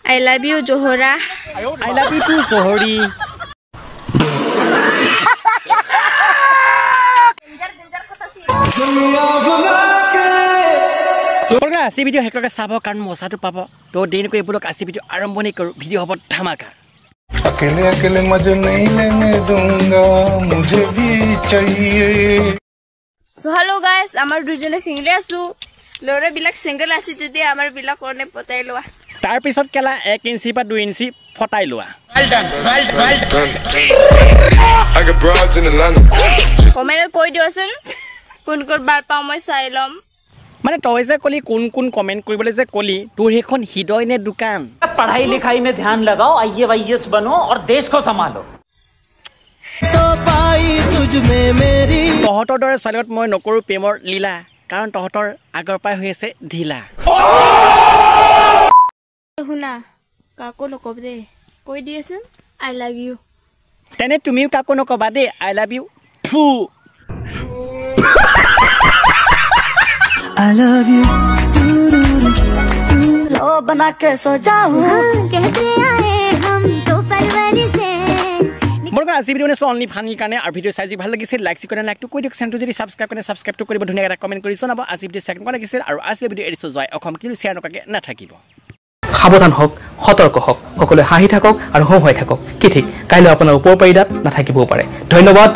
I love you, Johora. I love you too, Johori. Polka asi video hekloke sabo karon mosa tu pabo to din ko epulok asi video aramboni karo video hobo dhamaka अकेले अकेले मजे नहीं लेने दूंगा मुझे भी चाहिए So hello guys, amar dujone single asu. Lora bilak single asi jodi amar bilak korne potai loa. tar pisot kela 1 inchi ba 2 inchi fotai loa. Well done. I got broads in Atlanta. Comment koi diosun. Kun bar pao moi sai lom. মানে তই যে কলি কোন comment কৰিবলৈ যে কলি তোৰ হেখন হৃদয় নে দোকান पढ़ाई लिखाई में ध्यान लगाओ आईएएस बनो और देश को संभालो तो पाई तुझ में मेरी তহতৰ দৰে ছোৱালীত মই নকৰো প্ৰেমৰ লীলা কাৰণ তহতৰ আগৰ পাই হৈ আছে ঢিলা শুনা কাকো নকব দে কৈ দিয়েছোন I love you. তেনে তুমিও কাকো নকবা দে I love you ফু I love you लो बना के सो जाऊं कहते आए हम तो फरवरी से মোৰ আজি ভিডিও নে অনলি ফানি কাৰণে আৰু ভিডিও চাই ভাল লাগিছিল লাইক কৰি লাইক টু কৈ দিওক চেনেলটো যদি সাবস্ক্ৰাইব কৰে সাবস্ক্ৰাইব কৰিব ধুনীয়া এটা কমেন্ট কৰি জনাব আজি ভিডিও সেকেন্ড কোন লাগিছিল আৰু আজি ভিডিও এৰিছো জয় অসম কিন্তু শেয়াৰ নকাকে নাথাকিব সাবধান হওক সতৰ্ক হওক সকলোৱে হাঁহি থাকক আৰু হওঁ হৈ থাকক কি ঠিক কাইলৈ আপোনাৰ ওপৰ পাৰিদাত নাথাকিবও পাৰে ধন্যবাদ